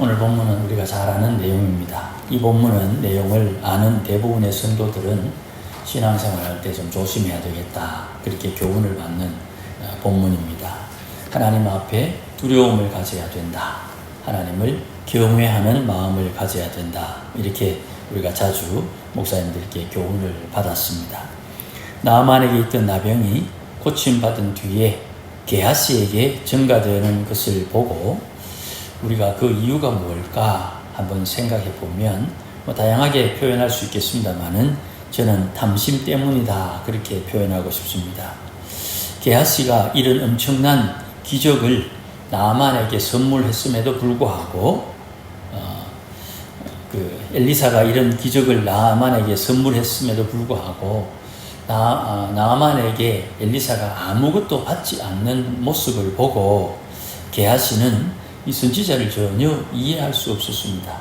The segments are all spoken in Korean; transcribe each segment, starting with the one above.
오늘 본문은 우리가 잘 아는 내용입니다. 이 본문은 내용을 아는 대부분의 성도들은 신앙생활 할 때 좀 조심해야 되겠다, 그렇게 교훈을 받는 본문입니다. 하나님 앞에 두려움을 가져야 된다, 하나님을 경외하는 마음을 가져야 된다, 이렇게 우리가 자주 목사님들께 교훈을 받았습니다. 나아만에게 있던 나병이 고침받은 뒤에 게하시에게 전가되는 것을 보고 우리가 그 이유가 뭘까 한번 생각해 보면 다양하게 표현할 수 있겠습니다만은 저는 탐심 때문이다, 그렇게 표현하고 싶습니다. 게하시가 이런 엄청난 기적을 나아만에게 선물했음에도 불구하고 엘리사가 이런 기적을 나아만에게 선물했음에도 불구하고 나아만에게 엘리사가 아무것도 받지 않는 모습을 보고 게하시는 이 선지자를 전혀 이해할 수 없었습니다.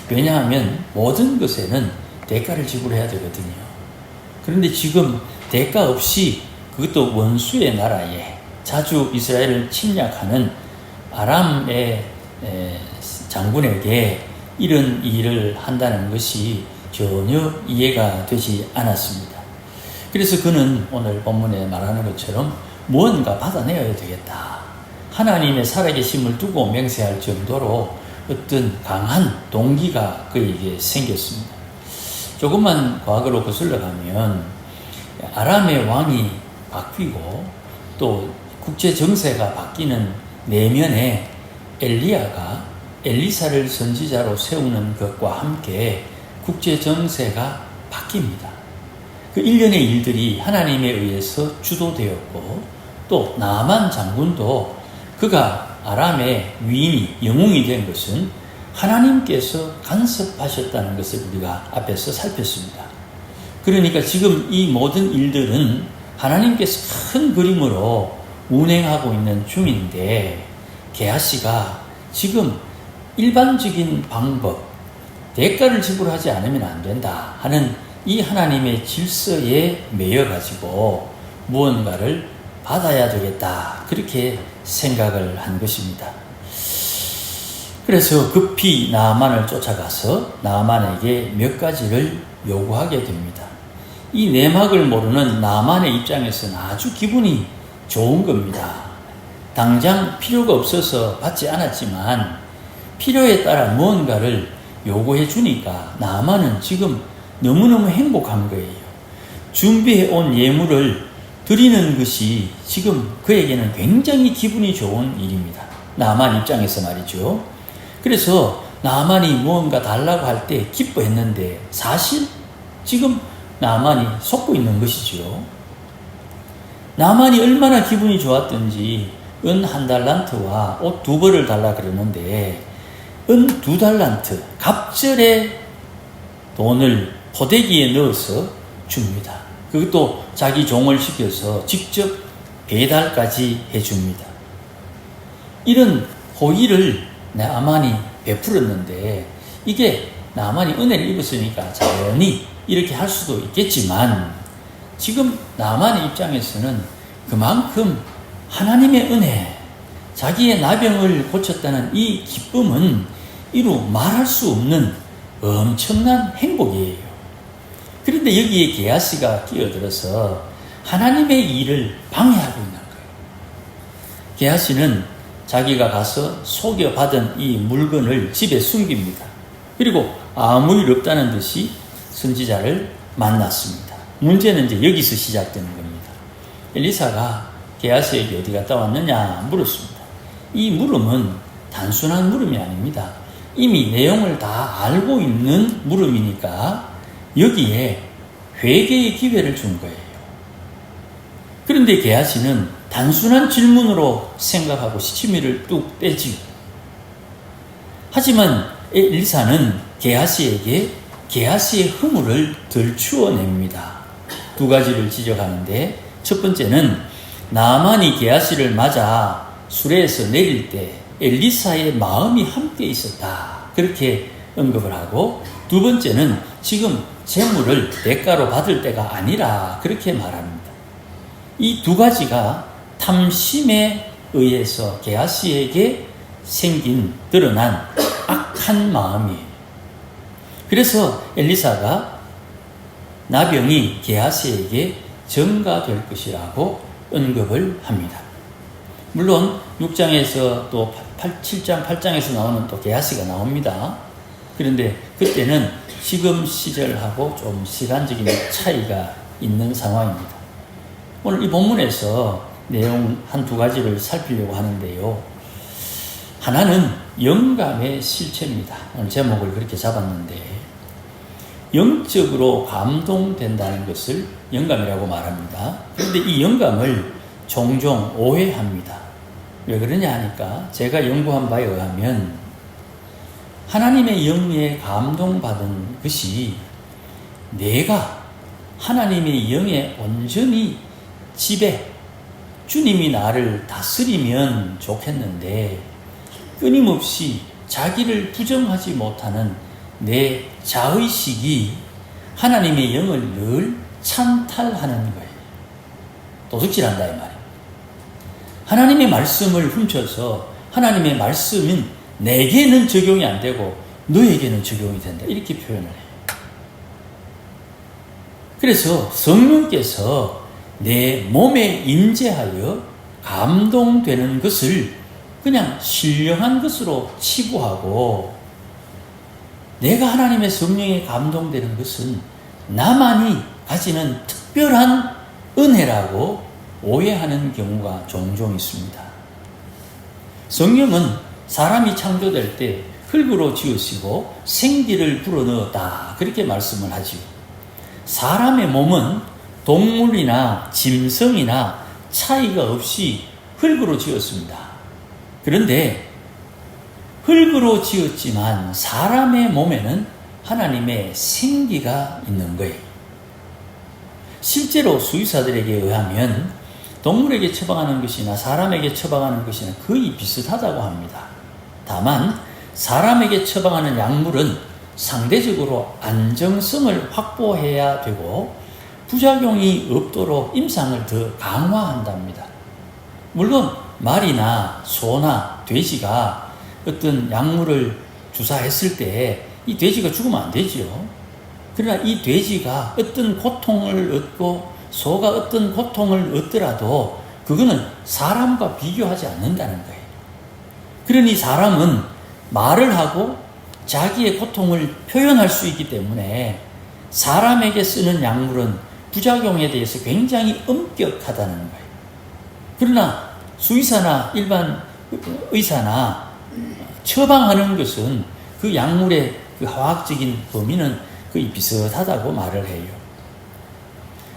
왜냐하면 모든 것에는 대가를 지불해야 되거든요. 그런데 지금 대가 없이, 그것도 원수의 나라에 자주 이스라엘을 침략하는 아람의 장군에게 이런 일을 한다는 것이 전혀 이해가 되지 않았습니다. 그래서 그는 오늘 본문에 말하는 것처럼 무언가 받아내야 되겠다, 하나님의 살아계심을 두고 맹세할 정도로 어떤 강한 동기가 그에게 생겼습니다. 조금만 과거로 거슬러 가면 아람의 왕이 바뀌고 또 국제 정세가 바뀌는 내면에 엘리야가 엘리사를 선지자로 세우는 것과 함께 국제 정세가 바뀝니다. 그 일련의 일들이 하나님에 의해서 주도되었고, 또 나아만 장군도 그가 아람의 위인이, 영웅이 된 것은 하나님께서 간섭하셨다는 것을 우리가 앞에서 살폈습니다. 그러니까 지금 이 모든 일들은 하나님께서 큰 그림으로 운행하고 있는 중인데, 게하시가 지금 일반적인 방법, 대가를 지불하지 않으면 안 된다 하는 이 하나님의 질서에 매여가지고 무언가를 받아야 되겠다, 그렇게 생각을 한 것입니다. 그래서 급히 나아만을 쫓아가서 나아만에게 몇 가지를 요구하게 됩니다. 이 내막을 모르는 나아만의 입장에서는 아주 기분이 좋은 겁니다. 당장 필요가 없어서 받지 않았지만 필요에 따라 무언가를 요구해 주니까 나아만은 지금 너무너무 행복한 거예요. 준비해 온 예물을 드리는 것이 지금 그에게는 굉장히 기분이 좋은 일입니다. 나아만 입장에서 말이죠. 그래서 나아만이 무언가 달라고 할 때 기뻐했는데 사실 지금 나아만이 속고 있는 것이죠. 나아만이 얼마나 기분이 좋았던지 은 1달란트와 옷 2벌을 달라 그러는데 은 2달란트, 갑절의 돈을 포대기에 넣어서 줍니다. 그것도 자기 종을 시켜서 직접 배달까지 해줍니다. 이런 호의를 나아만이 베풀었는데, 이게 나아만이 은혜를 입었으니까 자연히 이렇게 할 수도 있겠지만, 지금 나아만의 입장에서는 그만큼 하나님의 은혜, 자기의 나병을 고쳤다는 이 기쁨은 이루 말할 수 없는 엄청난 행복이에요. 그런데 여기에 게하시가 끼어들어서 하나님의 일을 방해하고 있는 거예요. 게하시는 자기가 가서 속여받은 이 물건을 집에 숨깁니다. 그리고 아무 일 없다는 듯이 선지자를 만났습니다. 문제는 이제 여기서 시작되는 겁니다. 엘리사가 게하시에게 어디 갔다 왔느냐 물었습니다. 이 물음은 단순한 물음이 아닙니다. 이미 내용을 다 알고 있는 물음이니까 여기에 회개의 기회를 준 거예요. 그런데 게하시는 단순한 질문으로 생각하고 시치미를 뚝 떼지요. 하지만 엘리사는 게하시에게 게하시의 허물을 들추어냅니다. 2가지를 지적하는데, 첫 번째는 나아만이 게하시를 맞아 수레에서 내릴 때 엘리사의 마음이 함께 있었다, 그렇게 언급을 하고, 2번째는 지금 재물을 대가로 받을 때가 아니라 그렇게 말합니다. 이 2가지가 탐심에 의해서 게하시에게 생긴 드러난 한 마음이에요. 그래서 엘리사가 나병이 게하시에게 전가될 것이라고 언급을 합니다. 물론 6장에서 또 7장, 8장에서 나오는 또 게하시가 나옵니다. 그런데 그때는 지금 시절하고 좀 시간적인 차이가 있는 상황입니다. 오늘 이 본문에서 내용 한두 가지를 살피려고 하는데요. 하나는 영감의 실체입니다. 오늘 제목을 그렇게 잡았는데, 영적으로 감동된다는 것을 영감이라고 말합니다. 그런데 이 영감을 종종 오해합니다. 왜 그러냐 하니까 제가 연구한 바에 의하면 하나님의 영에 감동받은 것이 내가 하나님의 영에 온전히 지배, 주님이 나를 다스리면 좋겠는데 끊임없이 자기를 부정하지 못하는 내 자의식이 하나님의 영을 늘 찬탈하는 거예요. 도둑질한다 이 말이에요. 하나님의 말씀을 훔쳐서 하나님의 말씀은 내게는 적용이 안 되고 너에게는 적용이 된다, 이렇게 표현을 해요. 그래서 성령께서 내 몸에 임재하여 감동되는 것을 그냥 신령한 것으로 치부하고, 내가 하나님의 성령에 감동되는 것은 나만이 가지는 특별한 은혜라고 오해하는 경우가 종종 있습니다. 성령은 사람이 창조될 때 흙으로 지으시고 생기를 불어넣었다, 그렇게 말씀을 하지요. 사람의 몸은 동물이나 짐승이나 차이가 없이 흙으로 지었습니다. 그런데 흙으로 지었지만 사람의 몸에는 하나님의 생기가 있는 거예요. 실제로 수의사들에게 의하면 동물에게 처방하는 것이나 사람에게 처방하는 것이나 거의 비슷하다고 합니다. 다만 사람에게 처방하는 약물은 상대적으로 안정성을 확보해야 되고 부작용이 없도록 임상을 더 강화한답니다. 물론 말이나 소나 돼지가 어떤 약물을 주사했을 때 이 돼지가 죽으면 안 되지요. 그러나 이 돼지가 어떤 고통을 얻고 소가 어떤 고통을 얻더라도 그거는 사람과 비교하지 않는다는 거예요. 그러니 사람은 말을 하고 자기의 고통을 표현할 수 있기 때문에 사람에게 쓰는 약물은 부작용에 대해서 굉장히 엄격하다는 거예요. 그러나 수의사나 일반 의사나 처방하는 것은 그 약물의 그 화학적인 범위는 거의 비슷하다고 말을 해요.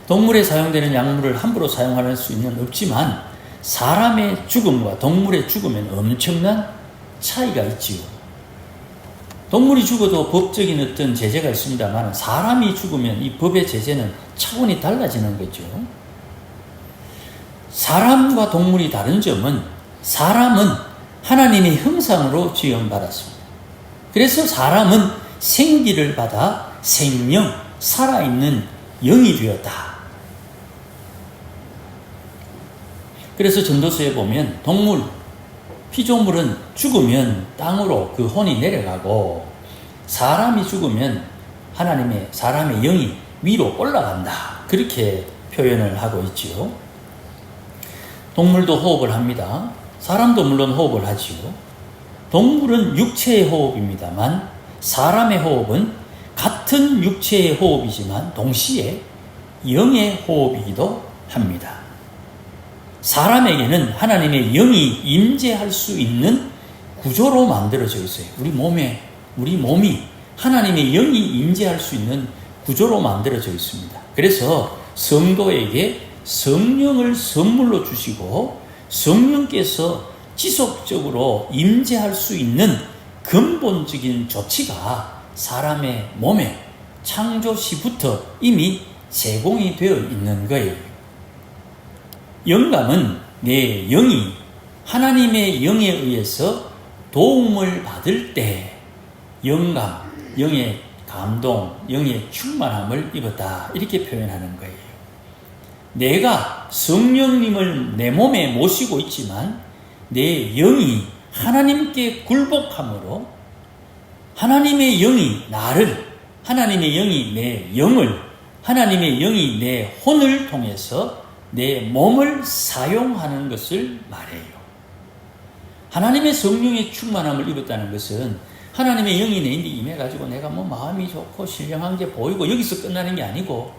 동물에 사용되는 약물을 함부로 사용할 수는 없지만 사람의 죽음과 동물의 죽음에는 엄청난 차이가 있지요. 동물이 죽어도 법적인 어떤 제재가 있습니다만 사람이 죽으면 이 법의 제재는 차원이 달라지는 거죠. 사람과 동물이 다른 점은 사람은 하나님의 형상으로 지음받았습니다. 그래서 사람은 생기를 받아 생명, 살아있는 영이 되었다. 그래서 전도서에 보면 동물, 피조물은 죽으면 땅으로 그 혼이 내려가고 사람이 죽으면 사람의 영이 위로 올라간다, 그렇게 표현을 하고 있지요. 동물도 호흡을 합니다. 사람도 물론 호흡을 하지요. 동물은 육체의 호흡입니다만 사람의 호흡은 같은 육체의 호흡이지만 동시에 영의 호흡이기도 합니다. 사람에게는 하나님의 영이 임재할 수 있는 구조로 만들어져 있어요. 우리 몸이 하나님의 영이 임재할 수 있는 구조로 만들어져 있습니다. 그래서 성도에게 성령을 선물로 주시고 성령께서 지속적으로 임재할 수 있는 근본적인 조치가 사람의 몸에 창조 시부터 이미 제공이 되어 있는 거예요. 영감은 내 영이 하나님의 영에 의해서 도움을 받을 때 영감, 영의 감동, 영의 충만함을 입었다, 이렇게 표현하는 거예요. 내가 성령님을 내 몸에 모시고 있지만 내 영이 하나님께 굴복함으로 하나님의 영이 나를, 하나님의 영이 내 영을, 하나님의 영이 내 혼을 통해서 내 몸을 사용하는 것을 말해요. 하나님의 성령의 충만함을 입었다는 것은 하나님의 영이 내 인데 임해가지고 내가 뭐 마음이 좋고 신령한 게 보이고 여기서 끝나는 게 아니고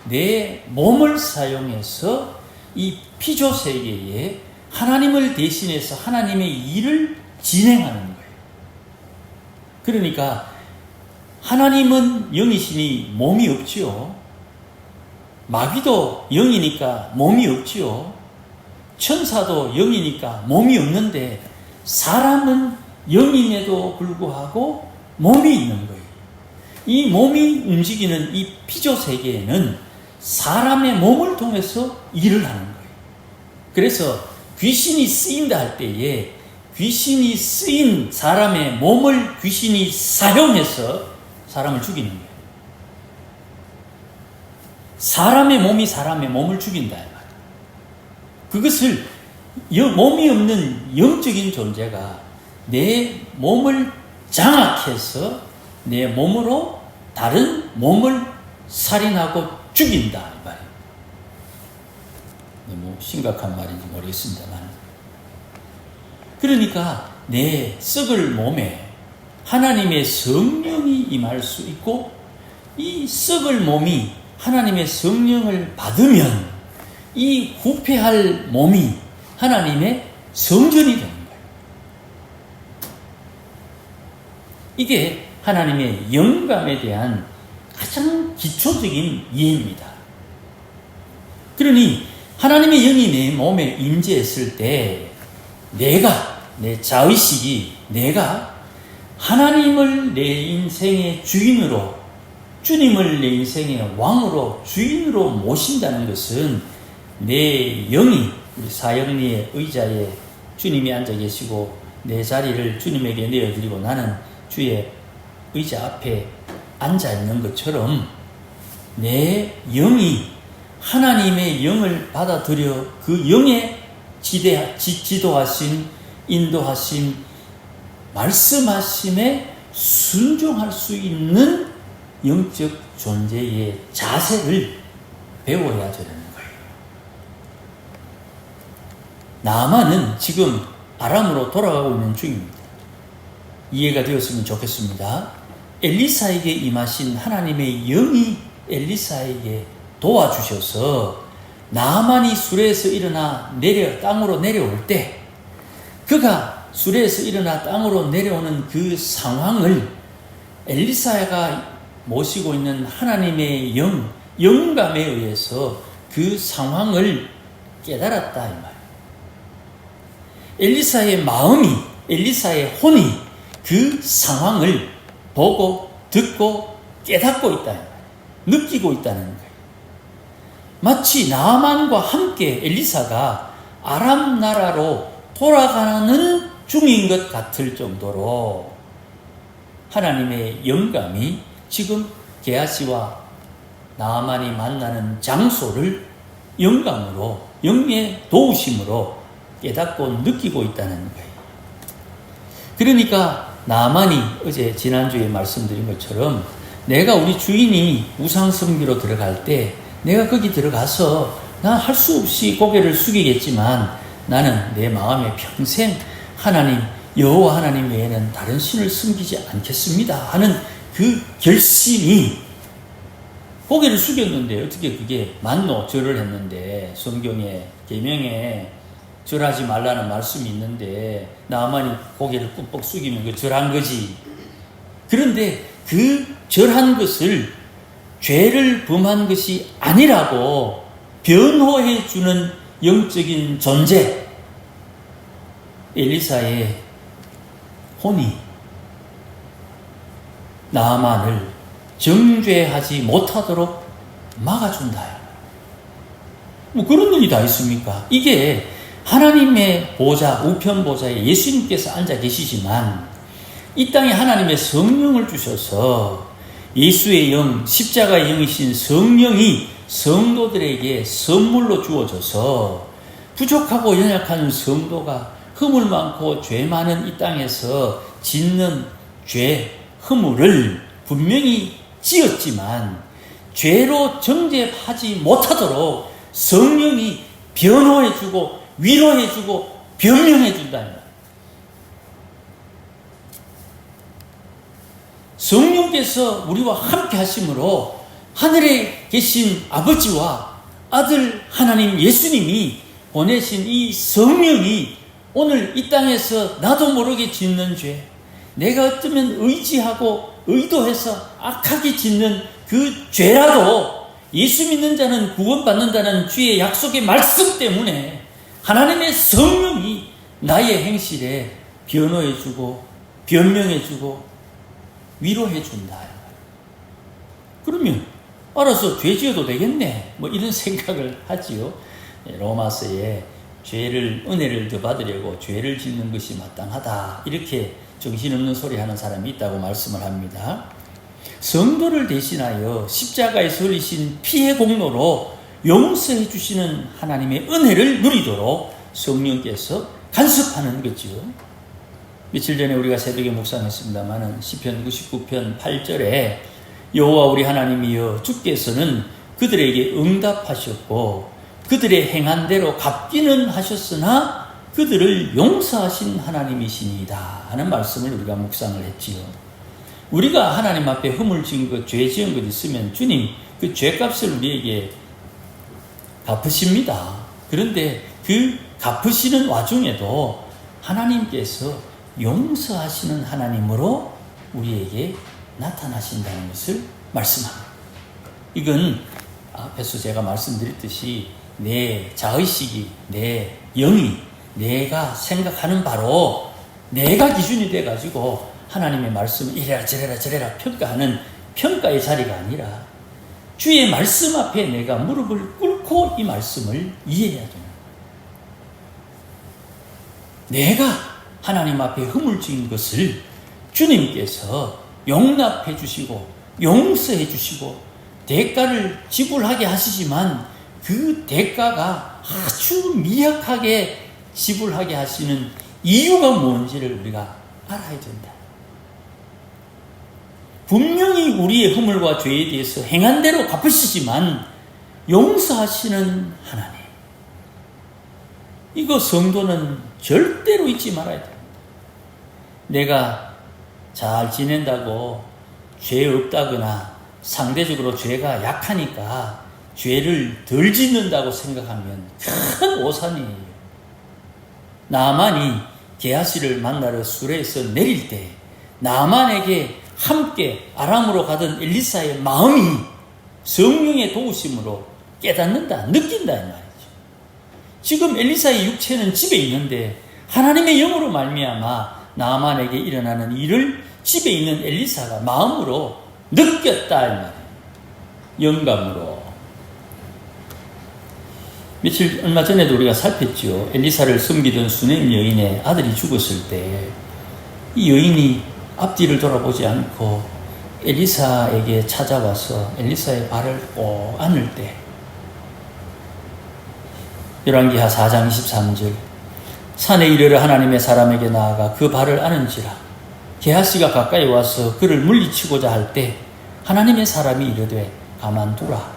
내 몸을 사용해서 이 피조 세계에 하나님을 대신해서 하나님의 일을 진행하는 거예요. 그러니까 하나님은 영이시니 몸이 없지요. 마귀도 영이니까 몸이 없지요. 천사도 영이니까 몸이 없는데 사람은 영임에도 불구하고 몸이 있는 거예요. 이 몸이 움직이는 이 피조 세계에는 사람의 몸을 통해서 일을 하는 거예요. 그래서 귀신이 쓰인다 할 때에 귀신이 쓰인 사람의 몸을 귀신이 사용해서 사람을 죽이는 거예요. 사람의 몸이 사람의 몸을 죽인다. 그것을 몸이 없는 영적인 존재가 내 몸을 장악해서 내 몸으로 다른 몸을 살인하고 죽인다. 이 말이에요. 너무 심각한 말인지 모르겠습니다만. 그러니까 내 썩을 몸에 하나님의 성령이 임할 수 있고 이 썩을 몸이 하나님의 성령을 받으면 이 후패할 몸이 하나님의 성전이 되는 거예요. 이게 하나님의 영감에 대한 가장 기초적인 이해입니다. 그러니 하나님의 영이 내 몸에 임재했을 때 내가, 내 자의식이 내가 하나님을 내 인생의 주인으로, 주님을 내 인생의 왕으로, 주인으로 모신다는 것은 내 영이 우리 사형리의 의자에 주님이 앉아 계시고 내 자리를 주님에게 내어드리고 나는 주의 의자 앞에 앉아 있는 것처럼 내 영이 하나님의 영을 받아들여 그 영의 지도하심, 인도하심, 말씀하심에 순종할 수 있는 영적 존재의 자세를 배워야 되는 거예요. 나아만은 지금 아람으로 돌아가고 있는 중입니다. 이해가 되었으면 좋겠습니다. 엘리사에게 임하신 하나님의 영이 엘리사에게 도와주셔서 나아만이 수레에서 일어나 땅으로 내려올 때 그가 수레에서 일어나 땅으로 내려오는 그 상황을 엘리사가 모시고 있는 하나님의 영감에 의해서 그 상황을 깨달았다 이 말. 엘리사의 마음이, 엘리사의 혼이 그 상황을 보고 듣고 깨닫고 있다는 거예요. 느끼고 있다는 거예요. 마치 나아만과 함께 엘리사가 아람 나라로 돌아가는 중인 것 같을 정도로 하나님의 영감이 지금 게하시와 나아만이 만나는 장소를 영감으로, 영의 도우심으로 깨닫고 느끼고 있다는 거예요. 그러니까 나아만이 어제 지난주에 말씀드린 것처럼 내가 우리 주인이 우상숭배로 들어갈 때 내가 거기 들어가서 난 할 수 없이 고개를 숙이겠지만 나는 내 마음에 평생 하나님, 여호와 하나님 외에는 다른 신을 섬기지 않겠습니다 하는 그 결심이 고개를 숙였는데 어떻게 그게 맞노? 절을 했는데 성경에 계명에 절하지 말라는 말씀이 있는데 나만이 고개를 꾹꾹 숙이면 그 절한 거지. 그런데 그 절한 것을 죄를 범한 것이 아니라고 변호해 주는 영적인 존재 엘리사의 혼이 나아만을 정죄하지 못하도록 막아준다. 뭐 그런 일이 다 있습니까? 이게 하나님의 보좌, 우편 보좌에 예수님께서 앉아 계시지만 이 땅에 하나님의 성령을 주셔서 예수의 영, 십자가의 영이신 성령이 성도들에게 선물로 주어져서 부족하고 연약한 성도가 허물 많고 죄 많은 이 땅에서 짓는 죄, 허물을 분명히 지었지만 죄로 정죄하지 못하도록 성령이 변호해주고 위로해주고 변명해준다. 성령께서 우리와 함께 하심으로 하늘에 계신 아버지와 아들 하나님 예수님이 보내신 이 성령이 오늘 이 땅에서 나도 모르게 짓는 죄, 내가 어쩌면 의지하고 의도해서 악하게 짓는 그 죄라도 예수 믿는 자는 구원받는다는 주의 약속의 말씀 때문에 하나님의 성령이 나의 행실에 변호해주고 변명해주고 위로해준다. 그러면 알아서 죄 지어도 되겠네, 뭐 이런 생각을 하지요. 로마서에 은혜를 더 받으려고 죄를 짓는 것이 마땅하다, 이렇게 정신없는 소리 하는 사람이 있다고 말씀을 합니다. 성도를 대신하여 십자가에서 흘리신 피의 공로로 용서해 주시는 하나님의 은혜를 누리도록 성령께서 간섭하는 거죠. 며칠 전에 우리가 새벽에 묵상했습니다마는 시편 99편 8절에 여호와 우리 하나님이여 주께서는 그들에게 응답하셨고 그들의 행한 대로 갚기는 하셨으나 그들을 용서하신 하나님이시니이다 하는 말씀을 우리가 묵상을 했지요. 우리가 하나님 앞에 허물 지은 것, 죄 지은 것 있으면 주님 그 죄값을 우리에게 갚으십니다. 그런데 그 갚으시는 와중에도 하나님께서 용서하시는 하나님으로 우리에게 나타나신다는 것을 말씀합니다. 이건 앞에서 제가 말씀드렸듯이 내 자의식이, 내 영이, 내가 생각하는 바로 내가 기준이 돼가지고 하나님의 말씀을 이래라 저래라 저래라 평가하는 평가의 자리가 아니라 주의 말씀 앞에 내가 무릎을 꿇고 이 말씀을 이해해야 됩니다. 내가 하나님 앞에 허물 지은 것을 주님께서 용납해 주시고 용서해 주시고 대가를 지불하게 하시지만 그 대가가 아주 미약하게 지불하게 하시는 이유가 뭔지를 우리가 알아야 된다. 분명히 우리의 허물과 죄에 대해서 행한 대로 갚으시지만 용서하시는 하나님, 이거 성도는 절대로 잊지 말아야 됩니다. 내가 잘 지낸다고 죄 없다거나 상대적으로 죄가 약하니까 죄를 덜 짓는다고 생각하면 큰 오산이에요. 나만이 게하시를 만나러 수레에서 내릴 때 나만에게 함께 아람으로 가던 엘리사의 마음이 성령의 도우심으로 깨닫는다, 느낀다 이 말이죠. 지금 엘리사의 육체는 집에 있는데 하나님의 영으로 말미암아 나만에게 일어나는 일을 집에 있는 엘리사가 마음으로 느꼈다 이 말이에요. 영감으로. 얼마 전에도 우리가 살폈죠. 엘리사를 섬기던 수넴 여인의 아들이 죽었을 때 이 여인이 앞뒤를 돌아보지 않고 엘리사에게 찾아와서 엘리사의 발을 꼭 안을 때, 열왕기하 4장 23절, 산에 이르러 하나님의 사람에게 나아가 그 발을 안은지라 게하시가 가까이 와서 그를 물리치고자 할 때 하나님의 사람이 이르되 가만두라,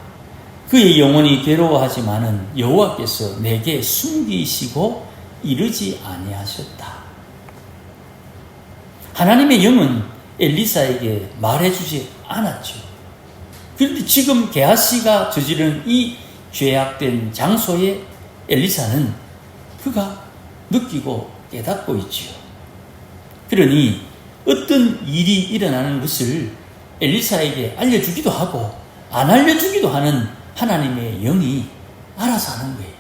그의 영혼이 괴로워하지만은 여호와께서 내게 숨기시고 이르지 아니하셨다. 하나님의 영은 엘리사에게 말해주지 않았죠. 그런데 지금 게하시가 저지른 이 죄악된 장소에 엘리사는 그가 느끼고 깨닫고 있지요. 그러니 어떤 일이 일어나는 것을 엘리사에게 알려주기도 하고 안 알려주기도 하는 하나님의 영이 알아서 하는 거예요.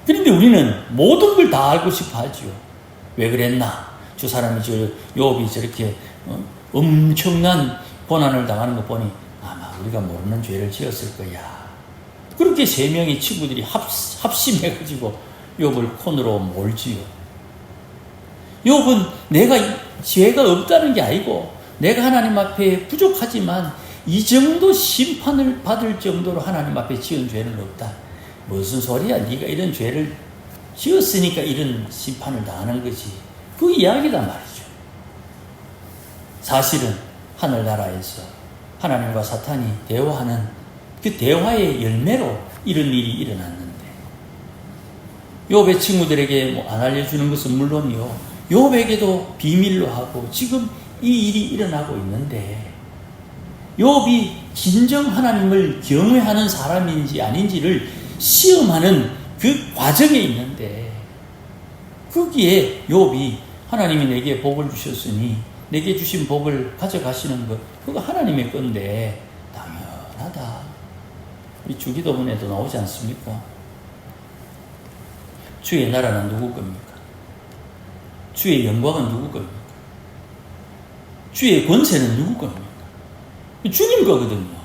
그런데 우리는 모든 걸 다 알고 싶어 하죠. 왜 그랬나? 저 사람이 요업이 저렇게 엄청난 고난을 당하는 거 보니 아마 우리가 모르는 죄를 지었을 거야. 그렇게 세 명의 친구들이 합심해가지고 욥을 콘으로 몰지요. 욥은 내가 죄가 없다는 게 아니고 내가 하나님 앞에 부족하지만 이 정도 심판을 받을 정도로 하나님 앞에 지은 죄는 없다. 무슨 소리야? 네가 이런 죄를 지었으니까 이런 심판을 당하는 거지. 그 이야기단 말이죠. 사실은 하늘나라에서 하나님과 사탄이 대화하는 그 대화의 열매로 이런 일이 일어났는데, 욥의 친구들에게 안 알려주는 것은 물론이요, 욥에게도 비밀로 하고 지금 이 일이 일어나고 있는데, 욥이 진정 하나님을 경외하는 사람인지 아닌지를 시험하는 그 과정에 있는데, 거기에 욥이 하나님이 내게 복을 주셨으니 내게 주신 복을 가져가시는 것, 그거 하나님의 건데 당연하다. 우리 주기도문에도 나오지 않습니까? 주의 나라는 누구 겁니까? 주의 영광은 누구 겁니까? 주의 권세는 누구 겁니까? 주님 거거든요.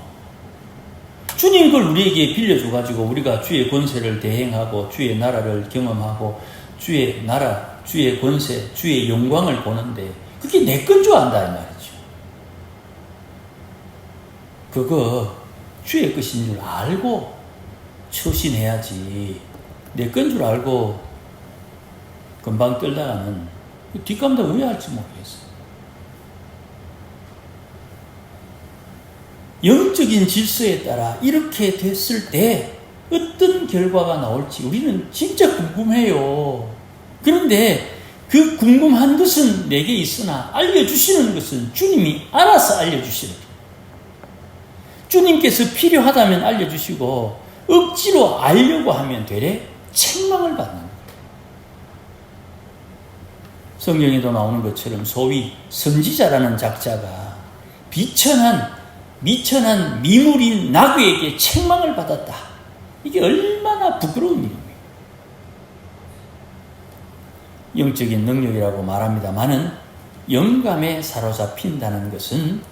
주님 걸 우리에게 빌려줘가지고 우리가 주의 권세를 대행하고 주의 나라를 경험하고 주의 나라, 주의 권세, 주의 영광을 보는데 그게 내 건 줄 안다 이 말이죠. 그거 주의 것인 줄 알고 처신해야지, 내 건 줄 알고 금방 떨다가는 뒷감당 왜 할지 모르겠어요. 영적인 질서에 따라 이렇게 됐을 때 어떤 결과가 나올지 우리는 진짜 궁금해요. 그런데 그 궁금한 것은 내게 있으나 알려주시는 것은 주님이 알아서 알려주시는 거예요. 주님께서 필요하다면 알려주시고 억지로 알려고 하면 되레 책망을 받는 거예요. 성경에도 나오는 것처럼 소위 선지자라는 작자가 미천한 미물인 나귀에게 책망을 받았다. 이게 얼마나 부끄러운 일입니까? 영적인 능력이라고 말합니다마는 영감에 사로잡힌다는 것은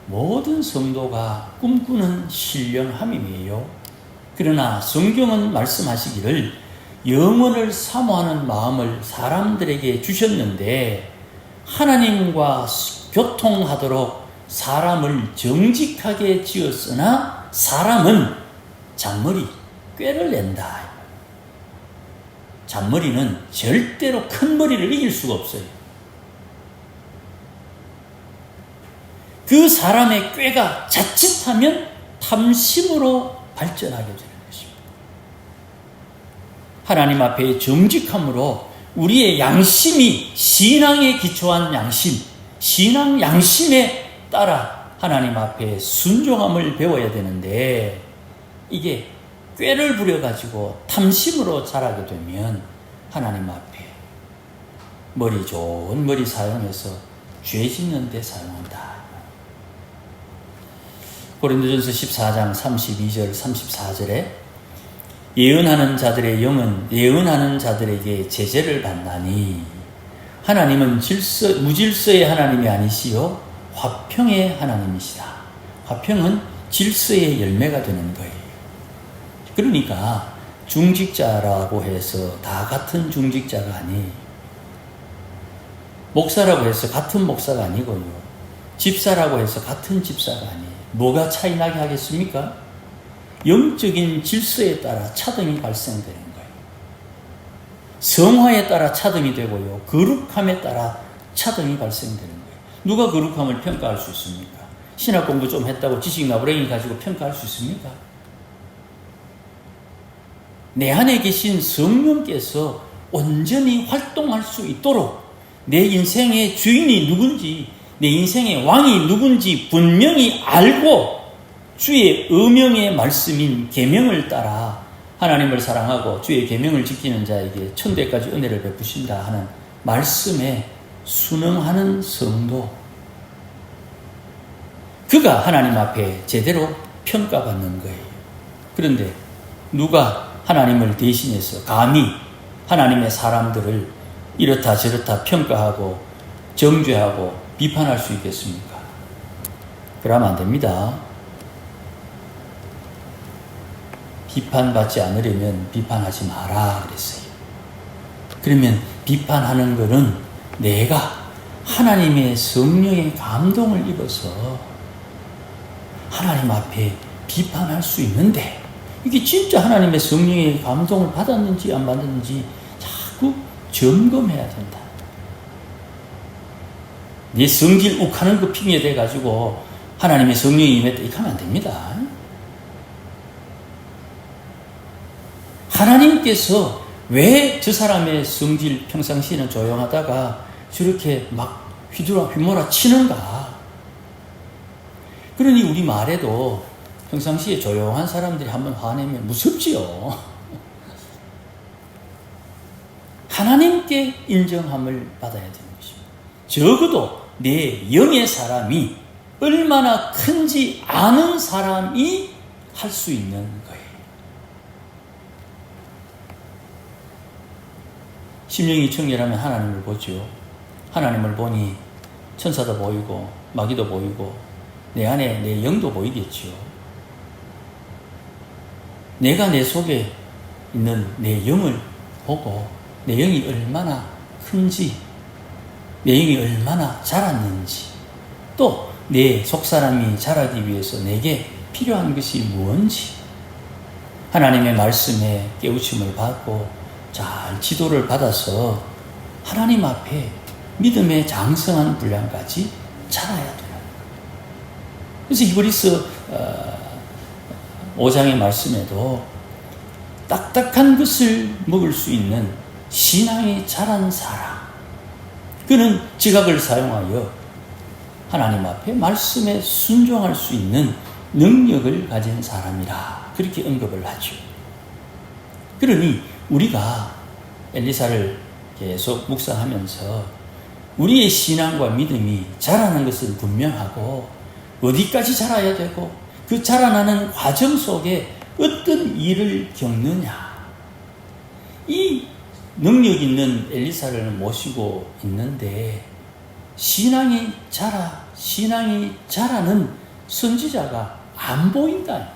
모든 성도가 꿈꾸는 신령함이에요. 그러나 성경은 말씀하시기를 영원을 사모하는 마음을 사람들에게 주셨는데 하나님과 교통하도록 사람을 정직하게 지었으나 사람은 잔머리, 꾀를 낸다. 잔머리는 절대로 큰 머리를 이길 수가 없어요. 그 사람의 꾀가 자칫하면 탐심으로 발전하게 되는 것입니다. 하나님 앞에 정직함으로 우리의 양심이 신앙에 기초한 양심, 신앙 양심에 따라 하나님 앞에 순종함을 배워야 되는데, 이게 꾀를 부려가지고 탐심으로 자라게 되면 하나님 앞에 머리 좋은 머리 사용해서 죄 짓는 데 사용한다. 고린도전서 14장 32절 34절에 예언하는 자들의 영은 예언하는 자들에게 제재를 받나니 하나님은 무질서의 하나님이 아니시요 화평의 하나님이시다. 화평은 질서의 열매가 되는 거예요. 그러니까 중직자라고 해서 다 같은 중직자가 아니, 목사라고 해서 같은 목사가 아니고요, 집사라고 해서 같은 집사가 아니, 뭐가 차이 나게 하겠습니까? 영적인 질서에 따라 차등이 발생되는 거예요. 성화에 따라 차등이 되고요, 거룩함에 따라 차등이 발생되는 거예요. 누가 거룩함을 평가할 수 있습니까? 신학 공부 좀 했다고 지식 나부랭이 가지고 평가할 수 있습니까? 내 안에 계신 성령께서 온전히 활동할 수 있도록 내 인생의 주인이 누군지, 내 인생의 왕이 누군지 분명히 알고 주의 의명의 말씀인 계명을 따라 하나님을 사랑하고 주의 계명을 지키는 자에게 천대까지 은혜를 베푸신다 하는 말씀에 순응하는 성도, 그가 하나님 앞에 제대로 평가받는 거예요. 그런데 누가 하나님을 대신해서 감히 하나님의 사람들을 이렇다 저렇다 평가하고 정죄하고 비판할 수 있겠습니까? 그러면 안 됩니다. 비판받지 않으려면 비판하지 마라 그랬어요. 그러면 비판하는 것은 내가 하나님의 성령의 감동을 입어서 하나님 앞에 비판할 수 있는데, 이게 진짜 하나님의 성령의 감동을 받았는지 안 받았는지 자꾸 점검해야 된다. 네 성질 욱하는 그 핑계 대가지고 하나님의 성령이 임했다 이렇게 하면 안 됩니다. 하나님께서 왜 저 사람의 성질 평상시에는 조용하다가 저렇게 막 휘몰아 치는가? 그러니 우리 말에도 평상시에 조용한 사람들이 한번 화내면 무섭지요. 하나님께 인정함을 받아야 되는 것입니다. 적어도 내 영의 사람이 얼마나 큰지 아는 사람이 할 수 있는 거예요. 심령이 청결하면 하나님을 보죠. 하나님을 보니 천사도 보이고 마귀도 보이고 내 안에 내 영도 보이겠죠. 내가 내 속에 있는 내 영을 보고 내 영이 얼마나 큰지, 내 영이 얼마나 자랐는지, 또 내 속사람이 자라기 위해서 내게 필요한 것이 무엇인지 하나님의 말씀에 깨우침을 받고 잘 지도를 받아서 하나님 앞에 믿음의 장성한 분량까지 자라야 돼요. 그래서 히브리서 5장의 말씀에도 딱딱한 것을 먹을 수 있는 신앙이 자란 사람, 그는 지각을 사용하여 하나님 앞에 말씀에 순종할 수 있는 능력을 가진 사람이라 그렇게 언급을 하죠. 그러니 우리가 엘리사를 계속 묵상하면서 우리의 신앙과 믿음이 자라는 것은 분명하고 어디까지 자라야 되고 그 자라나는 과정 속에 어떤 일을 겪느냐, 이 능력 있는 엘리사를 모시고 있는데 신앙이 자라는 선지자가 안 보인다.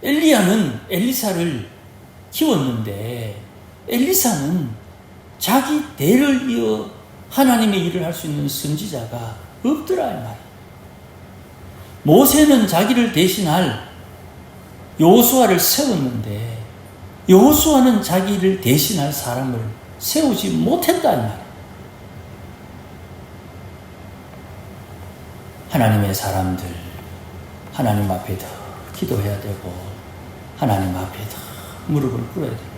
엘리야는 엘리사를 키웠는데 엘리사는 자기 대를 이어 하나님의 일을 할 수 있는 선지자가 없더라 이 말이에요. 모세는 자기를 대신할 여호수아를 세웠는데 여호수아는 자기를 대신할 사람을 세우지 못했다 이 말이에요. 하나님의 사람들 하나님 앞에 더 기도해야 되고 하나님 앞에 더 무릎을 꿇어야 됩니다.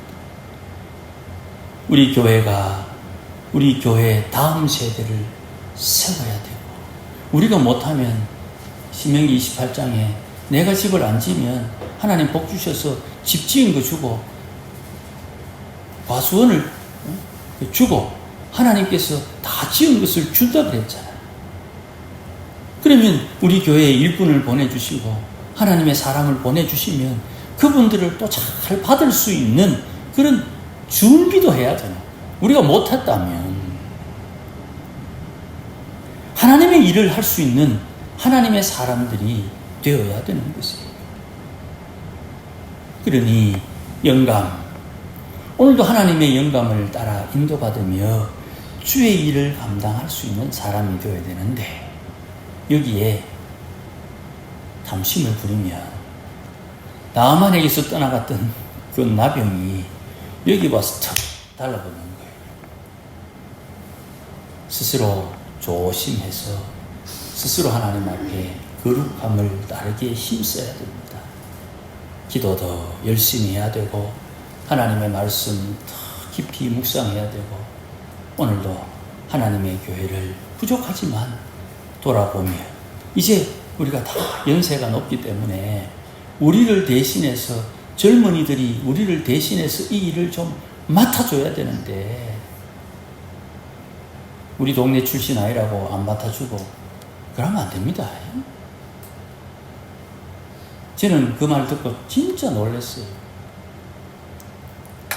우리 교회 다음 세대를 세워야 되고, 우리가 못하면 신명기 28장에 내가 집을 안 지면 하나님 복 주셔서 집 지은 거 주고 과수원을 주고 하나님께서 다 지은 것을 준다 그랬잖아요. 그러면 우리 교회에 일꾼을 보내주시고 하나님의 사람을 보내주시면 그분들을 또 잘 받을 수 있는 그런 준비도 해야 되나. 우리가 못했다면 하나님의 일을 할 수 있는 하나님의 사람들이 되어야 되는 것이에요. 그러니 영감, 오늘도 하나님의 영감을 따라 인도받으며 주의 일을 감당할 수 있는 사람이 되어야 되는데 여기에 탐심을 부리면 나아만에게서 떠나갔던 그 나병이 여기 와서 탁 달라붙는 거예요. 스스로 조심해서 스스로 하나님 앞에 거룩함을 따르기에 힘써야 됩니다. 기도도 열심히 해야 되고 하나님의 말씀 더 깊이 묵상해야 되고 오늘도 하나님의 교회를 부족하지만 돌아보며 이제 우리가 다 연세가 높기 때문에 우리를 대신해서 젊은이들이 우리를 대신해서 이 일을 좀 맡아줘야 되는데 우리 동네 출신 아이라고 안 맡아주고 그러면 안 됩니다. 저는 그 말 듣고 진짜 놀랐어요.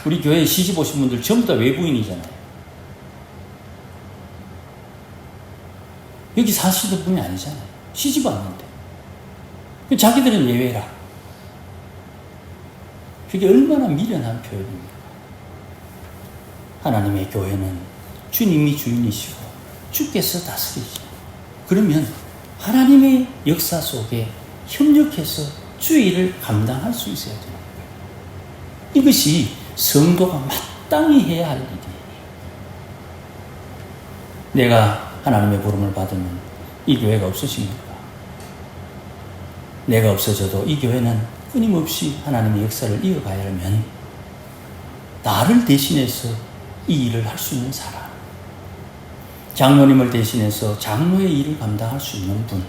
우리 교회에 시집 오신 분들 전부 다 외부인이잖아요. 여기 사시는 분이 아니잖아요. 시집 왔는데. 자기들은 예외라. 그게 얼마나 미련한 표현입니까? 하나님의 교회는 주님이 주인이시고 주께서 다스리시고 그러면 하나님의 역사 속에 협력해서 주의 일을 감당할 수 있어야 되는 거예요. 이것이 성도가 마땅히 해야 할 일이에요. 내가 하나님의 부름을 받으면 이 교회가 없어집니까? 내가 없어져도 이 교회는 끊임없이 하나님의 역사를 이어가야 하면 나를 대신해서 이 일을 할 수 있는 사람, 장로님을 대신해서 장로의 일을 감당할 수 있는 분,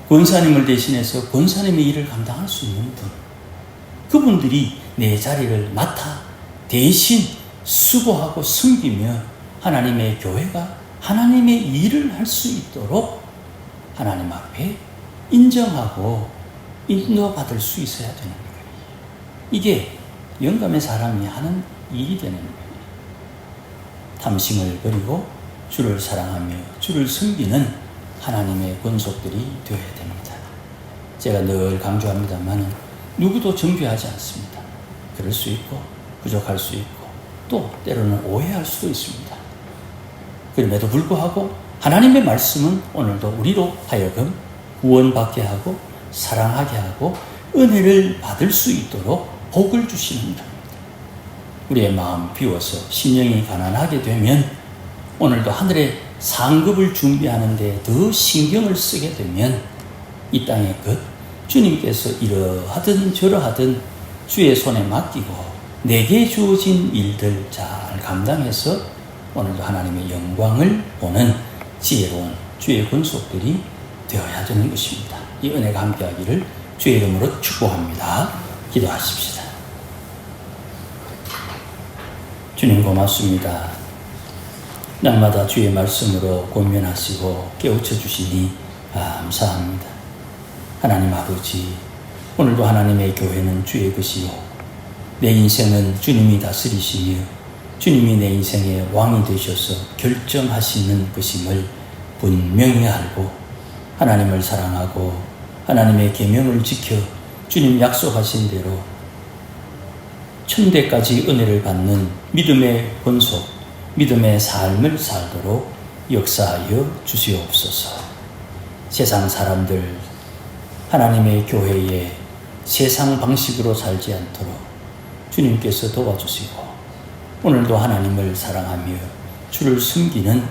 권사님을 대신해서 권사님의 일을 감당할 수 있는 분, 그분들이 내 자리를 맡아 대신 수고하고 섬기며 하나님의 교회가 하나님의 일을 할 수 있도록 하나님 앞에 인정하고 인도받을 수 있어야 되는 거예요. 이게 영감의 사람이 하는 일이 되는 거예요. 탐심을 버리고 주를 사랑하며 주를 섬기는 하나님의 권속들이 되어야 됩니다. 제가 늘 강조합니다만 누구도 정죄하지 않습니다. 그럴 수 있고 부족할 수 있고 또 때로는 오해할 수도 있습니다. 그럼에도 불구하고 하나님의 말씀은 오늘도 우리로 하여금 구원받게 하고 사랑하게 하고 은혜를 받을 수 있도록 복을 주시는 겁니다. 우리의 마음 비워서 심령이 가난하게 되면 오늘도 하늘의 상급을 준비하는 데 더 신경을 쓰게 되면 이 땅의 것 주님께서 이러하든 저러하든 주의 손에 맡기고 내게 주어진 일들 잘 감당해서 오늘도 하나님의 영광을 보는 지혜로운 주의 권속들이 되어야 되는 것입니다. 이 은혜가 함께하기를 주의 이름으로 축복합니다. 기도하십시다. 주님 고맙습니다. 날마다 주의 말씀으로 권면하시고 깨우쳐 주시니 감사합니다. 하나님 아버지, 오늘도 하나님의 교회는 주의 것이요 내 인생은 주님이 다스리시며 주님이 내 인생의 왕이 되셔서 결정하시는 것임을 분명히 알고 하나님을 사랑하고 하나님의 계명을 지켜 주님 약속하신 대로 천대까지 은혜를 받는 믿음의 권속, 믿음의 삶을 살도록 역사하여 주시옵소서. 세상 사람들, 하나님의 교회에 세상 방식으로 살지 않도록 주님께서 도와주시고 오늘도 하나님을 사랑하며 주를 숨기는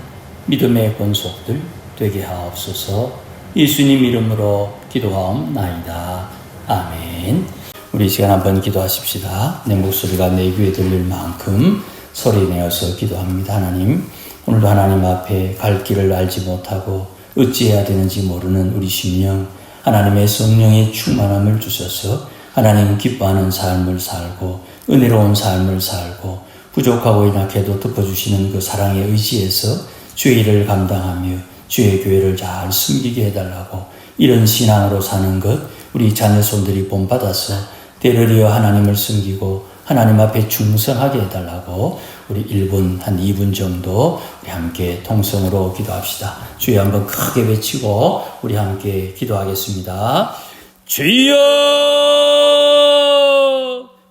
믿음의 권속들 되게 하옵소서. 예수님 이름으로 기도하옵나이다. 아멘. 우리 이 시간 한번 기도하십시다. 내 목소리가 내 귀에 들릴 만큼 소리내어서 기도합니다. 하나님, 오늘도 하나님 앞에 갈 길을 알지 못하고 어찌해야 되는지 모르는 우리 심령, 하나님의 성령의 충만함을 주셔서 하나님 기뻐하는 삶을 살고 은혜로운 삶을 살고 부족하고 연약해도 덮어주시는 그 사랑의 의지에서 주의 일을 감당하며 주의 교회를 잘 숨기게 해달라고, 이런 신앙으로 사는 것 우리 자녀손들이 본받아서 때를 이어 하나님을 섬기고 하나님 앞에 충성하게 해달라고 우리 1분, 한 2분 정도 우리 함께 통성으로 기도합시다. 주여 한번 크게 외치고 우리 함께 기도하겠습니다. 주여!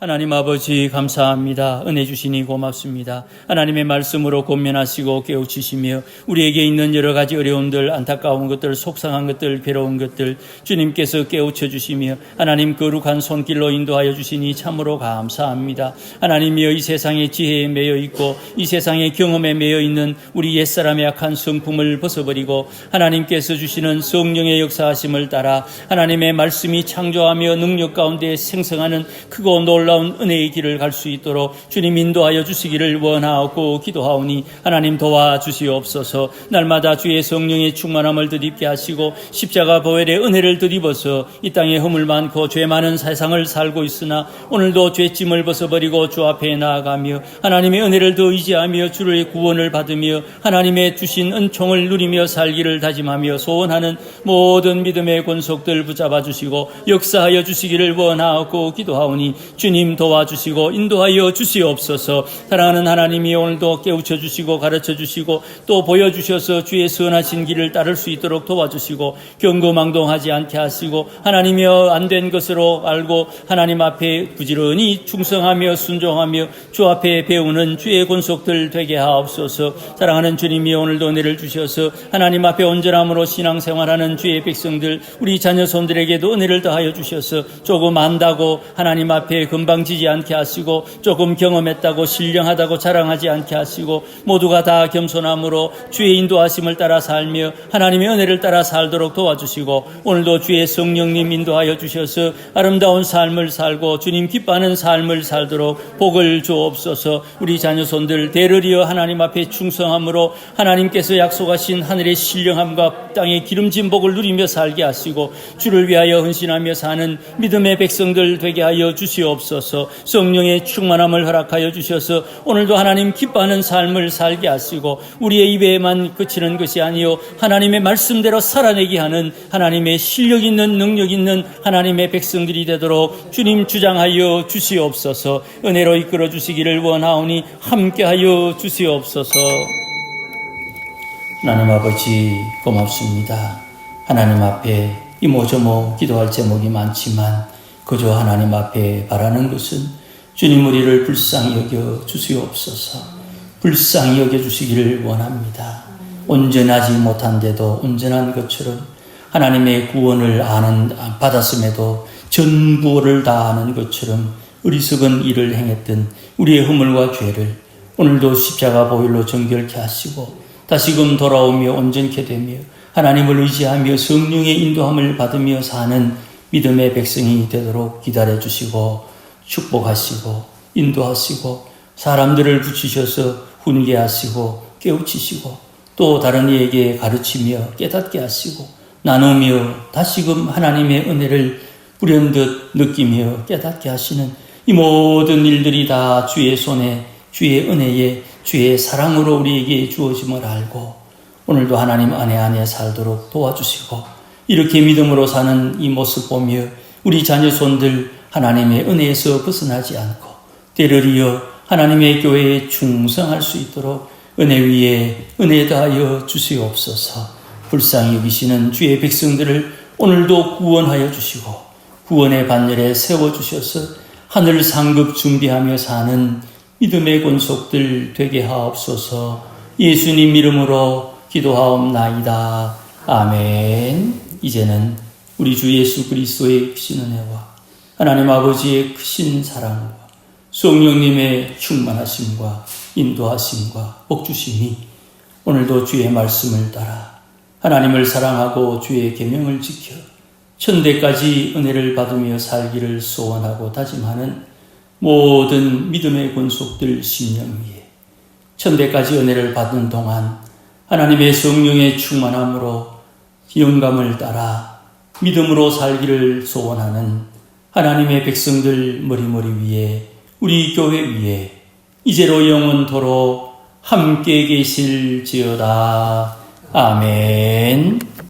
하나님 아버지 감사합니다. 은혜 주시니 고맙습니다. 하나님의 말씀으로 권면하시고 깨우치시며 우리에게 있는 여러 가지 어려움들, 안타까운 것들, 속상한 것들, 괴로운 것들 주님께서 깨우쳐 주시며 하나님 거룩한 손길로 인도하여 주시니 참으로 감사합니다. 하나님이여, 이 세상의 지혜에 매여 있고 이 세상의 경험에 매여 있는 우리 옛사람의 악한 성품을 벗어버리고 하나님께서 주시는 성령의 역사하심을 따라 하나님의 말씀이 창조하며 능력 가운데 생성하는 크고 놀라운 은혜의 길을 갈 수 있도록 주님 인도하여 주시기를 원하고 기도하오니 하나님 도와주시옵소서. 날마다 주의 성령의 충만함을 덧입게 하시고 십자가 보혈의 은혜를 덧입어서 이 땅에 허물 많고 죄 많은 세상을 살고 있으나 오늘도 죄짐을 벗어버리고 주 앞에 나아가며 하나님의 은혜를 더 의지하며 주의 구원을 받으며 하나님의 주신 은총을 누리며 살기를 다짐하며 소원하는 모든 믿음의 권속들 붙잡아 주시고 역사하여 주시기를 원하고 기도하오니 주님 도와주시고 인도하여 주시옵소서. 사랑하는 하나님이 오늘도 깨우쳐 주시고 가르쳐 주시고 또 보여주셔서 주의 선하신 길을 따를 수 있도록 도와주시고 경거망동하지 않게 하시고 하나님이여 안 된 것으로 알고 하나님 앞에 부지런히 충성하며 순종하며 주 앞에 배우는 주의 권속들 되게 하옵소서. 사랑하는 주님이 오늘도 은혜를 주셔서 하나님 앞에 온전함으로 신앙생활하는 주의 백성들, 우리 자녀손들에게도 은혜를 더하여 주셔서 조금 안다고 하나님 앞에 건방지지 않게 하시고 조금 경험했다고 신령하다고 자랑하지 않게 하시고 모두가 다 겸손함으로 주의 인도하심을 따라 살며 하나님의 은혜를 따라 살도록 도와주시고 오늘도 주의 성령님 인도하여 주셔서 아름다운 삶을 살고 주님 기뻐하는 삶을 살도록 복을 주옵소서. 우리 자녀손들 대를 이어 하나님 앞에 충성함으로 하나님께서 약속하신 하늘의 신령함과 땅의 기름진 복을 누리며 살게 하시고 주를 위하여 헌신하며 사는 믿음의 백성들 되게 하여 주시옵소서. 성령의 충만함을 허락하여 주셔서 오늘도 하나님 기뻐하는 삶을 살게 하시고 우리의 입에만 그치는 것이 아니요 하나님의 말씀대로 살아내게 하는 하나님의 실력 있는 능력 있는 하나님의 백성들이 되도록 주님 주장하여 주시옵소서. 은혜로 이끌어 주시기를 원하오니 함께하여 주시옵소서. 하나님 아버지 고맙습니다. 하나님 앞에 이모저모 기도할 제목이 많지만 그저 하나님 앞에 바라는 것은 주님 우리를 불쌍히 여겨 주시옵소서. 불쌍히 여겨 주시기를 원합니다. 온전하지 못한데도 온전한 것처럼 하나님의 구원을 받았음에도 전부를 다하는 것처럼 어리석은 일을 행했던 우리의 허물과 죄를 오늘도 십자가 보혈로 정결케 하시고 다시금 돌아오며 온전케 되며 하나님을 의지하며 성령의 인도함을 받으며 사는 믿음의 백성이 되도록 기다려 주시고 축복하시고 인도하시고 사람들을 붙이셔서 훈계하시고 깨우치시고 또 다른 이에게 가르치며 깨닫게 하시고 나누며 다시금 하나님의 은혜를 불현듯 느끼며 깨닫게 하시는 이 모든 일들이 다 주의 손에 주의 은혜에 주의 사랑으로 우리에게 주어짐을 알고 오늘도 하나님 안에 살도록 도와주시고 이렇게 믿음으로 사는 이 모습 보며 우리 자녀손들 하나님의 은혜에서 벗어나지 않고 때를 이어 하나님의 교회에 충성할 수 있도록 은혜 위에 은혜 다하여 주시옵소서. 불쌍히 여기시는 주의 백성들을 오늘도 구원하여 주시고 구원의 반열에 세워주셔서 하늘 상급 준비하며 사는 믿음의 권속들 되게 하옵소서. 예수님 이름으로 기도하옵나이다. 아멘. 이제는 우리 주 예수 그리스도의 크신 은혜와 하나님 아버지의 크신 사랑과 성령님의 충만하심과 인도하심과 복주심이 오늘도 주의 말씀을 따라 하나님을 사랑하고 주의 계명을 지켜 천대까지 은혜를 받으며 살기를 소원하고 다짐하는 모든 믿음의 권속들 심령 위에 천대까지 은혜를 받는 동안 하나님의 성령의 충만함으로 영감을 따라 믿음으로 살기를 소원하는 하나님의 백성들 머리머리 위에 우리 교회 위에 이제로 영원토록 함께 계실지어다. 아멘.